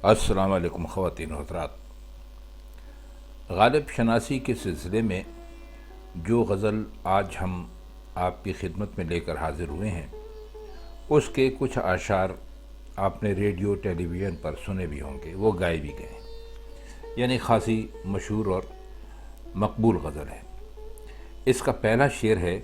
السلام علیکم خواتین و حضرات۔ غالب شناسی کے سلسلے میں جو غزل آج ہم آپ کی خدمت میں لے کر حاضر ہوئے ہیں، اس کے کچھ اشعار آپ نے ریڈیو ٹیلی ویژن پر سنے بھی ہوں گے، وہ گائے بھی گئے ہیں، یعنی خاصی مشہور اور مقبول غزل ہے۔ اس کا پہلا شعر ہے: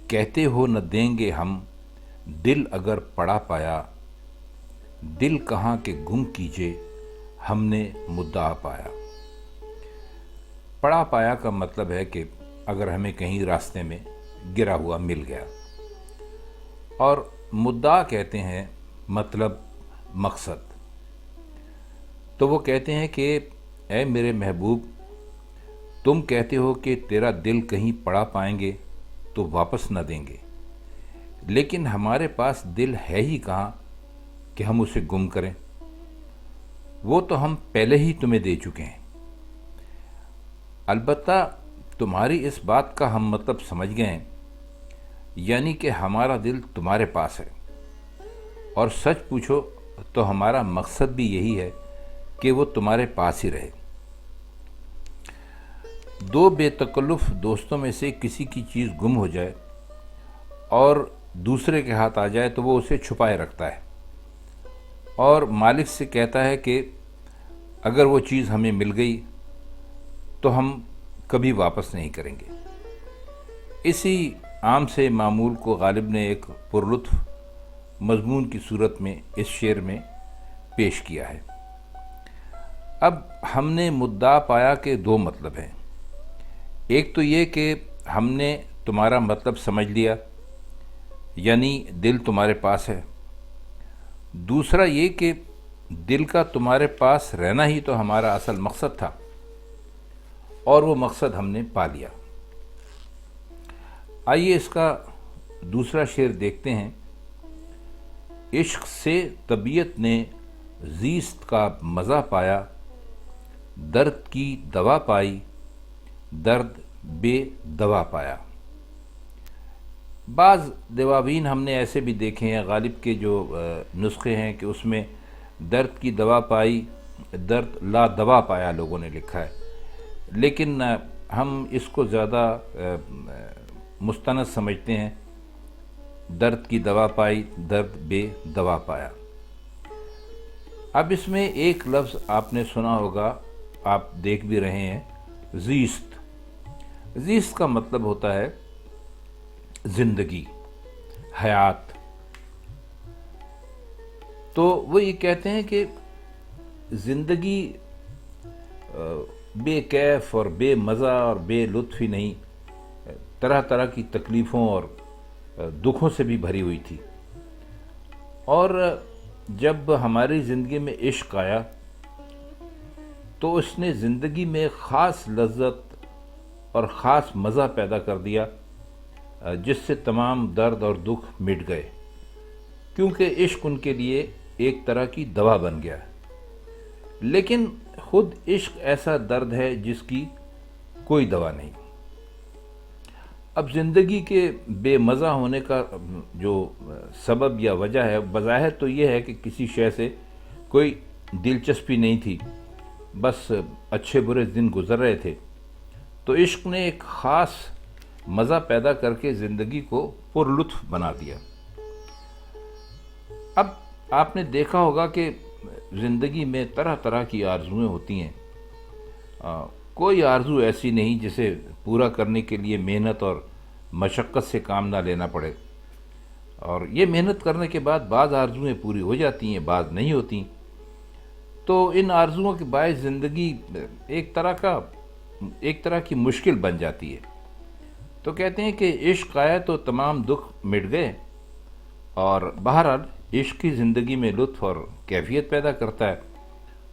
کہتے ہو نہ دیں گے ہم، دل اگر پڑا پایا، دل کہاں کہ گم کیجے، ہم نے مدعا پایا۔ پڑا پایا کا مطلب ہے کہ اگر ہمیں کہیں راستے میں گرا ہوا مل گیا، اور مدعا کہتے ہیں مطلب مقصد۔ تو وہ کہتے ہیں کہ اے میرے محبوب، تم کہتے ہو کہ تیرا دل کہیں پڑا پائیں گے تو واپس نہ دیں گے، لیکن ہمارے پاس دل ہے ہی کہاں کہ ہم اسے گم کریں، وہ تو ہم پہلے ہی تمہیں دے چکے ہیں۔ البتہ تمہاری اس بات کا ہم مطلب سمجھ گئے ہیں، یعنی کہ ہمارا دل تمہارے پاس ہے، اور سچ پوچھو تو ہمارا مقصد بھی یہی ہے کہ وہ تمہارے پاس ہی رہے۔ دو بے تکلف دوستوں میں سے کسی کی چیز گم ہو جائے اور دوسرے کے ہاتھ آ جائے تو وہ اسے چھپائے رکھتا ہے، اور مالک سے کہتا ہے کہ اگر وہ چیز ہمیں مل گئی تو ہم کبھی واپس نہیں کریں گے۔ اسی عام سے معمول کو غالب نے ایک پرلطف مضمون کی صورت میں اس شعر میں پیش کیا ہے۔ اب ہم نے مدعا پایا کے دو مطلب ہیں۔ ایک تو یہ کہ ہم نے تمہارا مطلب سمجھ لیا، یعنی دل تمہارے پاس ہے۔ دوسرا یہ کہ دل کا تمہارے پاس رہنا ہی تو ہمارا اصل مقصد تھا، اور وہ مقصد ہم نے پا لیا۔ آئیے اس کا دوسرا شعر دیکھتے ہیں۔ عشق سے طبیعت نے زیست کا مزہ پایا، درد کی دوا پائی، درد بے دوا پایا۔ بعض دواوین ہم نے ایسے بھی دیکھے ہیں، غالب کے جو نسخے ہیں کہ اس میں درد کی دوا پائی، درد لا دوا پایا لوگوں نے لکھا ہے، لیکن ہم اس کو زیادہ مستند سمجھتے ہیں، درد کی دوا پائی، درد بے دوا پایا۔ اب اس میں ایک لفظ آپ نے سنا ہوگا، آپ دیکھ بھی رہے ہیں، زیست۔ زیست کا مطلب ہوتا ہے زندگی، حیات۔ تو وہ یہ کہتے ہیں کہ زندگی بے کیف اور بے مزہ اور بے لطف ہی نہیں، طرح طرح کی تکلیفوں اور دکھوں سے بھی بھری ہوئی تھی، اور جب ہماری زندگی میں عشق آیا تو اس نے زندگی میں خاص لذت اور خاص مزہ پیدا کر دیا، جس سے تمام درد اور دکھ مٹ گئے، کیونکہ عشق ان کے لیے ایک طرح کی دوا بن گیا۔ لیکن خود عشق ایسا درد ہے جس کی کوئی دوا نہیں۔ اب زندگی کے بے مزہ ہونے کا جو سبب یا وجہ ہے، بظاہر تو یہ ہے کہ کسی شے سے کوئی دلچسپی نہیں تھی، بس اچھے برے دن گزر رہے تھے، تو عشق نے ایک خاص مزہ پیدا کر کے زندگی کو پرلطف بنا دیا۔ اب آپ نے دیکھا ہوگا کہ زندگی میں طرح طرح کی آرزویں ہوتی ہیں، کوئی آرزو ایسی نہیں جسے پورا کرنے کے لیے محنت اور مشقت سے کام نہ لینا پڑے، اور یہ محنت کرنے کے بعد بعض آرزویں پوری ہو جاتی ہیں، بعض نہیں ہوتی۔ تو ان آرزوؤں کے باعث زندگی ایک طرح کی مشکل بن جاتی ہے۔ تو کہتے ہیں کہ عشق آیا تو تمام دکھ مٹ گئے، اور بہرحال عشق کی زندگی میں لطف اور کیفیت پیدا کرتا ہے،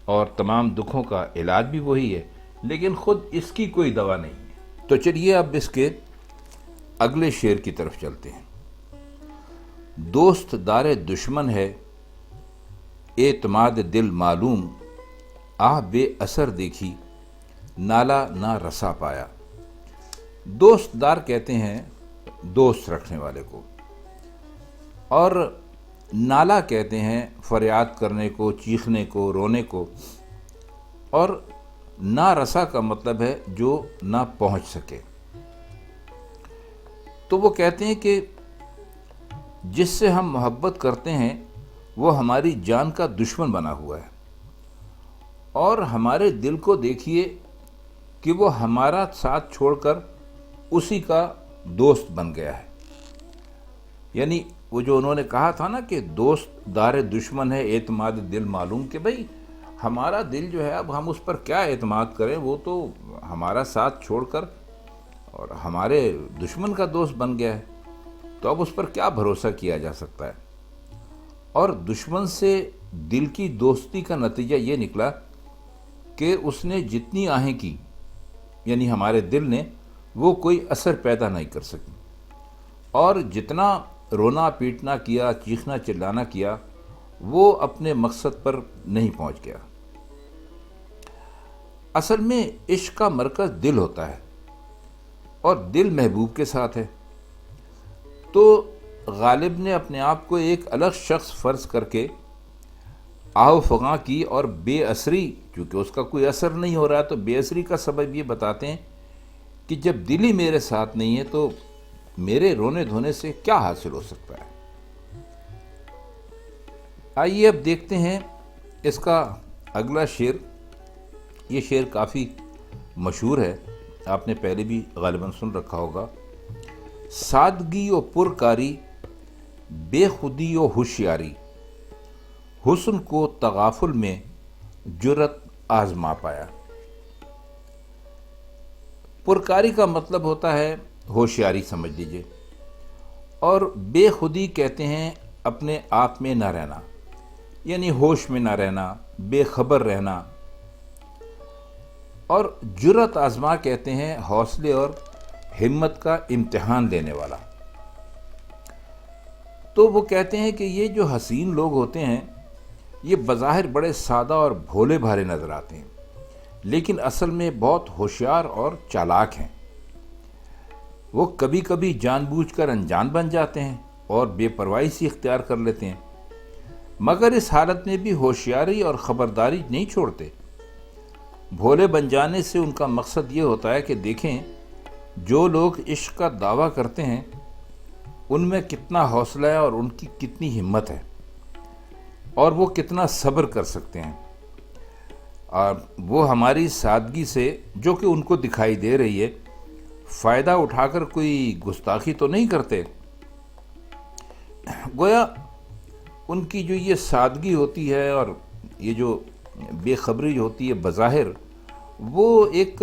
اور تمام دکھوں کا علاج بھی وہی ہے، لیکن خود اس کی کوئی دوا نہیں ہے۔ تو چلیے اب اس کے اگلے شعر کی طرف چلتے ہیں۔ دوست دار دشمن ہے، اعتماد دل معلوم، آہ بے اثر دیکھی، نالا نہ رسا پایا۔ دوست دار کہتے ہیں دوست رکھنے والے کو، اور نالا کہتے ہیں فریاد کرنے کو، چیخنے کو، رونے کو، اور نا رسا کا مطلب ہے جو نہ پہنچ سکے۔ تو وہ کہتے ہیں کہ جس سے ہم محبت کرتے ہیں وہ ہماری جان کا دشمن بنا ہوا ہے، اور ہمارے دل کو دیکھیے کہ وہ ہمارا ساتھ چھوڑ کر اسی کا دوست بن گیا ہے۔ یعنی وہ جو انہوں نے کہا تھا نا کہ دوست دار دشمن ہے اعتماد دل معلوم، کہ بھئی ہمارا دل جو ہے اب ہم اس پر کیا اعتماد کریں، وہ تو ہمارا ساتھ چھوڑ کر اور ہمارے دشمن کا دوست بن گیا ہے، تو اب اس پر کیا بھروسہ کیا جا سکتا ہے۔ اور دشمن سے دل کی دوستی کا نتیجہ یہ نکلا کہ اس نے جتنی آہیں کی، یعنی ہمارے دل نے، وہ کوئی اثر پیدا نہیں کر سکی، اور جتنا رونا پیٹنا کیا، چیخنا چلانا کیا، وہ اپنے مقصد پر نہیں پہنچ گیا۔ اصل میں عشق کا مرکز دل ہوتا ہے، اور دل محبوب کے ساتھ ہے۔ تو غالب نے اپنے آپ کو ایک الگ شخص فرض کر کے آہو فغاں کی، اور بے اثری، چونکہ اس کا کوئی اثر نہیں ہو رہا، تو بے اثری کا سبب یہ بتاتے ہیں کہ جب دل ہی میرے ساتھ نہیں ہے تو میرے رونے دھونے سے کیا حاصل ہو سکتا ہے۔ آئیے اب دیکھتے ہیں اس کا اگلا شعر۔ یہ شعر کافی مشہور ہے، آپ نے پہلے بھی غالباً سن رکھا ہوگا۔ سادگی و پرکاری، بے خودی و ہوشیاری، حسن کو تغافل میں جرت آزما پایا۔ پرکاری کا مطلب ہوتا ہے ہوشیاری، سمجھ لیجئے، اور بے خودی کہتے ہیں اپنے آپ میں نہ رہنا، یعنی ہوش میں نہ رہنا، بے خبر رہنا، اور جرت آزما کہتے ہیں حوصلے اور ہمت کا امتحان لینے والا۔ تو وہ کہتے ہیں کہ یہ جو حسین لوگ ہوتے ہیں یہ بظاہر بڑے سادہ اور بھولے بھالے نظر آتے ہیں، لیکن اصل میں بہت ہوشیار اور چالاک ہیں۔ وہ کبھی کبھی جان بوجھ کر انجان بن جاتے ہیں اور بے پرواہی سی اختیار کر لیتے ہیں، مگر اس حالت میں بھی ہوشیاری اور خبرداری نہیں چھوڑتے۔ بھولے بن جانے سے ان کا مقصد یہ ہوتا ہے کہ دیکھیں جو لوگ عشق کا دعویٰ کرتے ہیں ان میں کتنا حوصلہ ہے اور ان کی کتنی ہمت ہے، اور وہ کتنا صبر کر سکتے ہیں، اور وہ ہماری سادگی سے جو کہ ان کو دکھائی دے رہی ہے فائدہ اٹھا کر کوئی گستاخی تو نہیں کرتے۔ گویا ان کی جو یہ سادگی ہوتی ہے اور یہ جو بے خبری جو ہوتی ہے بظاہر، وہ ایک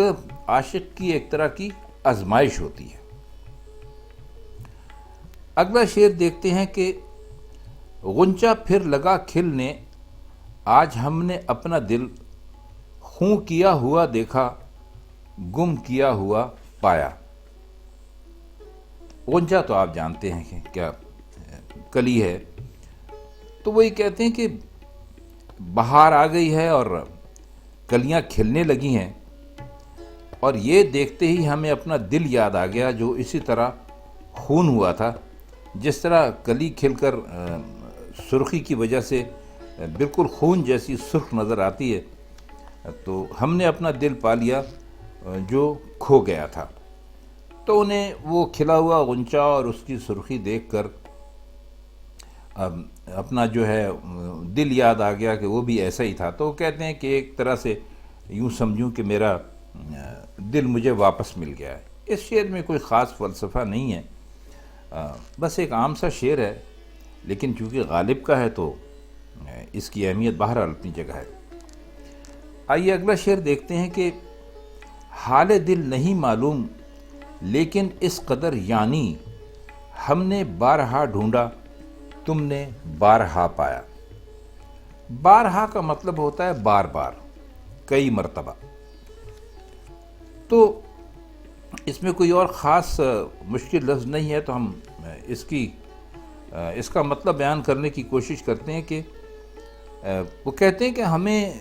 عاشق کی ایک طرح کی آزمائش ہوتی ہے۔ اگلا شعر دیکھتے ہیں کہ غنچہ پھر لگا کھلنے، آج ہم نے اپنا دل خوں کیا ہوا دیکھا، گم کیا ہوا پایا۔ غنچہ تو آپ جانتے ہیں کہ کیا کلی ہے، تو وہی کہتے ہیں کہ بہار آ گئی ہے اور کلیاں کھلنے لگی ہیں، اور یہ دیکھتے ہی ہمیں اپنا دل یاد آ گیا جو اسی طرح خون ہوا تھا، جس طرح کلی کھل کر سرخی کی وجہ سے بالکل خون جیسی سرخ نظر آتی ہے، تو ہم نے اپنا دل پا لیا جو کھو گیا تھا۔ تو انہیں وہ کھلا ہوا غنچہ اور اس کی سرخی دیکھ کر اپنا جو ہے دل یاد آ گیا کہ وہ بھی ایسا ہی تھا۔ تو وہ کہتے ہیں کہ ایک طرح سے یوں سمجھوں کہ میرا دل مجھے واپس مل گیا ہے۔ اس شعر میں کوئی خاص فلسفہ نہیں ہے، بس ایک عام سا شعر ہے، لیکن چونکہ غالب کا ہے تو اس کی اہمیت بہرحال اپنی جگہ ہے۔ آئیے اگلا شعر دیکھتے ہیں کہ حال دل نہیں معلوم لیکن اس قدر یعنی، ہم نے بارہا ڈھونڈا تم نے بارہا پایا۔ بارہا کا مطلب ہوتا ہے بار بار، کئی مرتبہ۔ تو اس میں کوئی اور خاص مشکل لفظ نہیں ہے، تو ہم اس کا مطلب بیان کرنے کی کوشش کرتے ہیں کہ وہ کہتے ہیں کہ ہمیں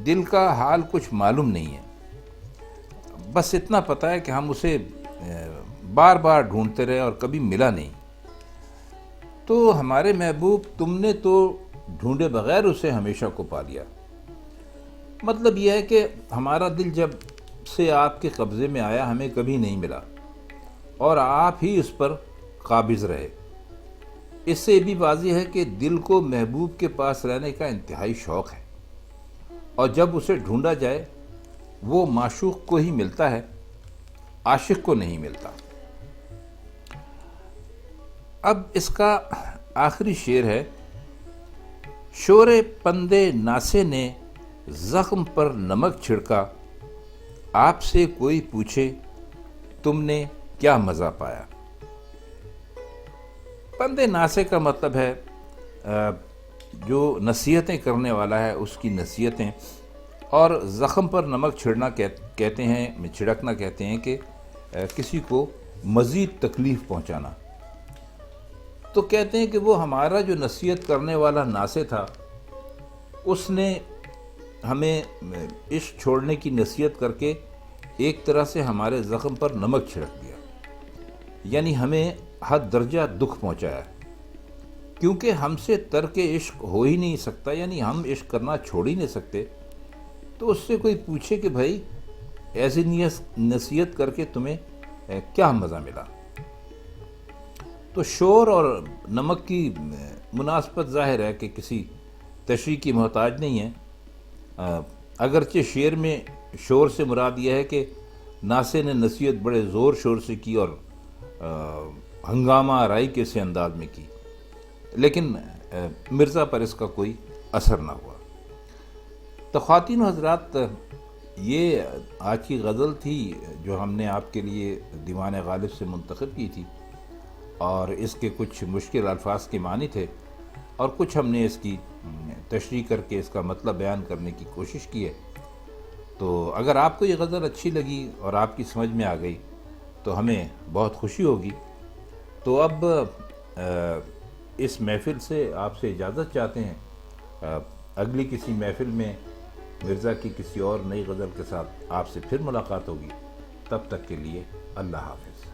دل کا حال کچھ معلوم نہیں ہے، بس اتنا پتہ ہے کہ ہم اسے بار بار ڈھونڈتے رہے اور کبھی ملا نہیں۔ تو ہمارے محبوب تم نے تو ڈھونڈے بغیر اسے ہمیشہ کو پا لیا۔ مطلب یہ ہے کہ ہمارا دل جب سے آپ کے قبضے میں آیا ہمیں کبھی نہیں ملا، اور آپ ہی اس پر قابض رہے۔ اس سے یہ بھی واضح ہے کہ دل کو محبوب کے پاس رہنے کا انتہائی شوق ہے، اور جب اسے ڈھونڈا جائے وہ معشوق کو ہی ملتا ہے، عاشق کو نہیں ملتا۔ اب اس کا آخری شعر ہے: شور پندے ناسے نے زخم پر نمک چھڑکا، آپ سے کوئی پوچھے تم نے کیا مزہ پایا۔ پندے ناسے کا مطلب ہے جو نصیحتیں کرنے والا ہے اس کی نصیحتیں، اور زخم پر نمک چھڑکنا کہتے ہیں کہ کسی کو مزید تکلیف پہنچانا۔ تو کہتے ہیں کہ وہ ہمارا جو نصیحت کرنے والا ناسے تھا اس نے ہمیں عشق چھوڑنے کی نصیحت کر کے ایک طرح سے ہمارے زخم پر نمک چھڑک دیا، یعنی ہمیں حد درجہ دکھ پہنچایا، کیونکہ ہم سے ترک عشق ہو ہی نہیں سکتا، یعنی ہم عشق کرنا چھوڑ ہی نہیں سکتے۔ تو اس سے کوئی پوچھے کہ بھائی ایسی نصیحت کر کے تمہیں کیا مزہ ملا۔ تو شور اور نمک کی مناسبت ظاہر ہے کہ کسی تشریح کی محتاج نہیں ہے، اگرچہ شعر میں شور سے مراد یہ ہے کہ ناسے نے نصیحت بڑے زور شور سے کی اور ہنگامہ آرائی کے سے انداز میں کی، لیکن مرزا پر اس کا کوئی اثر نہ ہوا۔ تو خواتین و حضرات، یہ آج کی غزل تھی جو ہم نے آپ کے لیے دیوان غالب سے منتخب کی تھی، اور اس کے کچھ مشکل الفاظ کے معنی تھے، اور کچھ ہم نے اس کی تشریح کر کے اس کا مطلب بیان کرنے کی کوشش کی ہے۔ تو اگر آپ کو یہ غزل اچھی لگی اور آپ کی سمجھ میں آ گئی تو ہمیں بہت خوشی ہوگی۔ تو اب اس محفل سے آپ سے اجازت چاہتے ہیں، اگلی کسی محفل میں مرزا کی کسی اور نئی غزل کے ساتھ آپ سے پھر ملاقات ہوگی۔ تب تک کے لیے اللہ حافظ۔